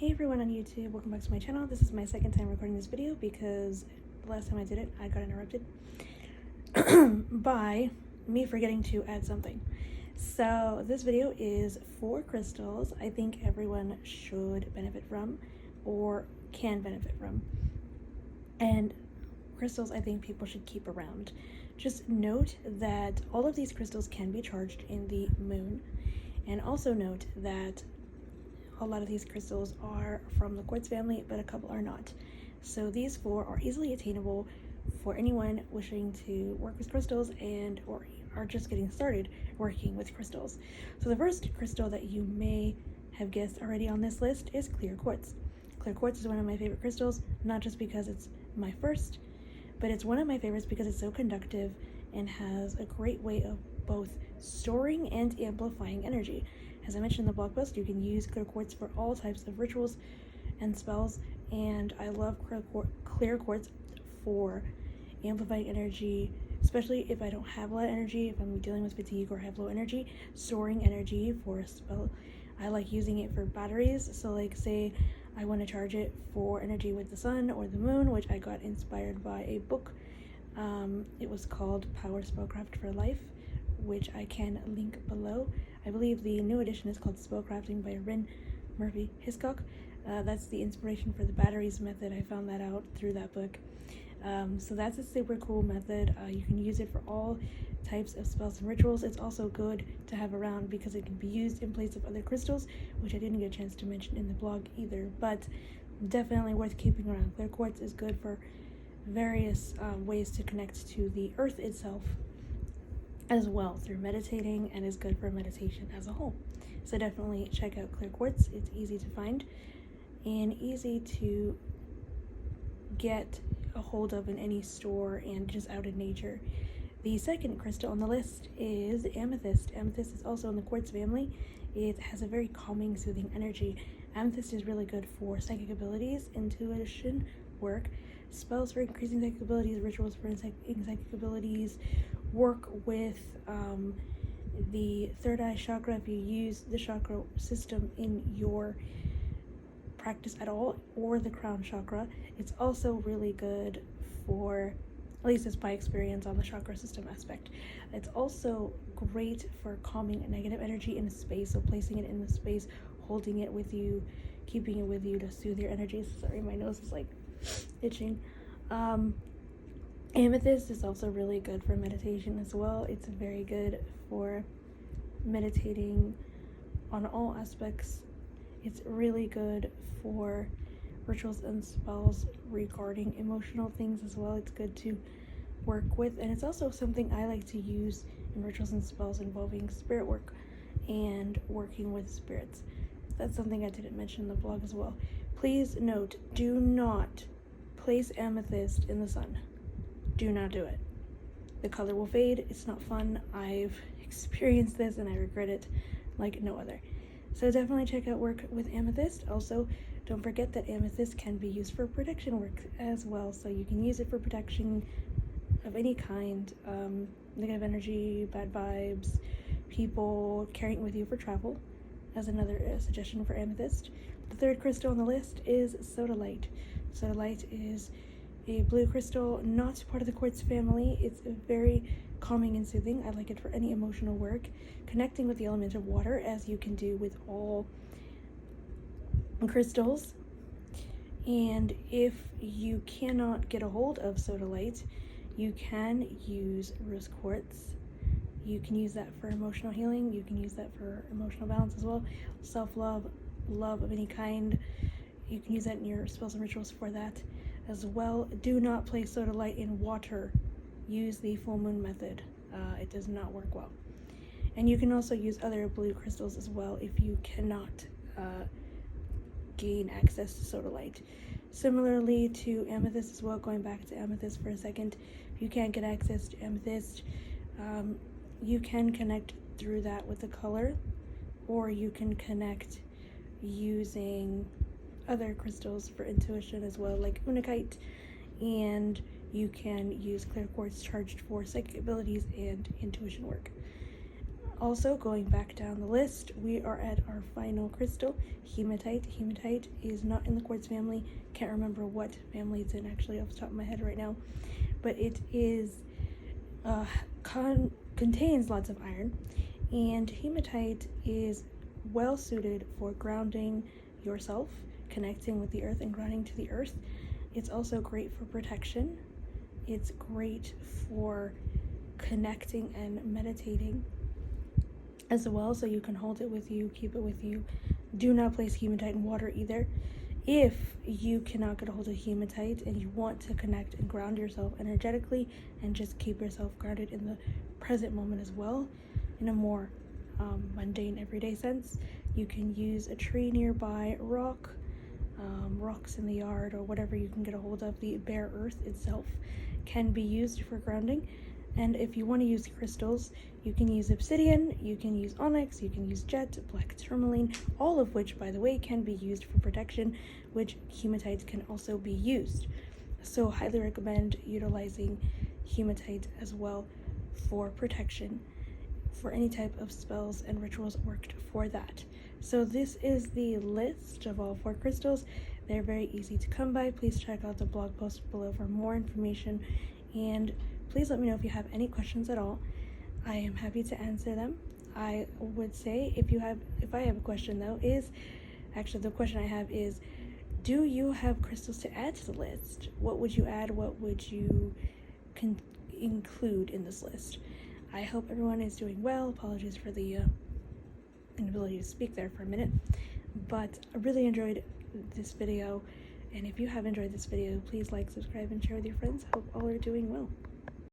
Hey everyone on YouTube, welcome back to my channel. This is my second time recording this video because the last time I did it, I got interrupted by me forgetting to add something. So this video is 4 crystals I think everyone should benefit from or can benefit from. And crystals I think people should keep around. Just note that all of these crystals can be charged in the moon, and also note that a lot of these crystals are from the quartz family, but a couple are not. So these 4 are easily attainable for anyone wishing to work with crystals and or are just getting started working with crystals. So the first crystal that you may have guessed already on this list is clear quartz. Clear quartz is one of my favorite crystals, not just because it's my first, but it's one of my favorites because it's so conductive and has a great way of both storing and amplifying energy. As I mentioned in the blog post, you can use clear quartz for all types of rituals and spells, and I love clear quartz for amplifying energy, especially if I don't have a lot of energy, if I'm dealing with fatigue or have low energy, storing energy for a spell. I like using it for batteries, so like say I want to charge it for energy with the sun or the moon, which I got inspired by a book. It was called Power Spellcraft for Life, which I can link below. I believe the new edition is called Spellcrafting by Arin Murphy-Hiscock. That's the inspiration for the batteries method. I found that out through that book. So that's a super cool method. You can use it for all types of spells and rituals. It's also good to have around because it can be used in place of other crystals, which I didn't get a chance to mention in the blog either, but definitely worth keeping around. Clear quartz is good for various ways to connect to the earth itself as well through meditating, and is good for meditation as a whole. So definitely check out clear quartz. It's easy to find and easy to get a hold of in any store and just out in nature. The second crystal on the list is amethyst. Amethyst is also in the quartz family. It has a very calming, soothing energy. Amethyst is really good for psychic abilities, intuition work, spells for increasing psychic abilities, rituals for increasing psychic abilities, work with the third eye chakra if you use the chakra system in your practice at all, or the crown chakra. It's also really good for, at least it's my experience on the chakra system aspect. It's also great for calming negative energy in a space, so placing it in the space, holding it with you, keeping it with you to soothe your energies. Sorry, my nose is like itching. Amethyst is also really good for meditation as well. It's very good for meditating on all aspects. It's really good for rituals and spells regarding emotional things as well. It's good to work with, and it's also something I like to use in rituals and spells involving spirit work and working with spirits. That's something I didn't mention in the blog as well. Please note, do not place amethyst in the sun. Do not do it. The color will fade. It's not fun. I've experienced this and I regret it like no other. So definitely check out work with amethyst. Also, don't forget that amethyst can be used for protection work as well. So you can use it for protection of any kind, negative energy, bad vibes, people, carrying it with you for travel as another suggestion for amethyst. The third crystal on the list is sodalite. Sodalite is a blue crystal, not part of the quartz family. It's very calming and soothing. I like it for any emotional work, connecting with the element of water, as you can do with all crystals. And if you cannot get a hold of sodalite, you can use rose quartz. You can use that for emotional healing. You can use that for emotional balance as well. Self-love, love of any kind. You can use that in your spells and rituals for that as well. Do not place sodalite in water. Use the full moon method. It does not work well. And you can also use other blue crystals as well if you cannot gain access to sodalite. Similarly to amethyst as well, going back to amethyst for a second, if you can't get access to amethyst, you can connect through that with the color, or you can connect using other crystals for intuition as well, like unakite, and you can use clear quartz charged for psychic abilities and intuition work. Also, going back down the list, we are at our final crystal, hematite. Hematite is not in the quartz family. Can't remember what family it's in actually off the top of my head right now, but it is contains lots of iron, and hematite is well suited for grounding yourself, connecting with the earth and grounding to the earth. It's also great for protection. It's great for connecting and meditating as well, so you can hold it with you, keep it with you. Do not place hematite in water either. If you cannot get a hold of hematite and you want to connect and ground yourself energetically and just keep yourself grounded in the present moment as well, in a more mundane everyday sense, you can use a tree nearby, rocks in the yard, or whatever you can get a hold of. The bare earth itself can be used for grounding. And if you want to use crystals, you can use obsidian, you can use onyx, you can use jet, black tourmaline, all of which, by the way, can be used for protection, which hematite can also be used. So highly recommend utilizing hematite as well for protection, for any type of spells and rituals worked for that. So this is the list of all 4 crystals. They're very easy to come by. Please check out the blog post below for more information, and please let me know if you have any questions at all. I am happy to answer them. I would say if I have a question though, the question I have is, do you have crystals to add to the list? What would you add? What would you include in this list? I hope everyone is doing well. Apologies for the inability to speak there for a minute, but I really enjoyed this video, and if you have enjoyed this video, please like, subscribe, and share with your friends. Hope all are doing well.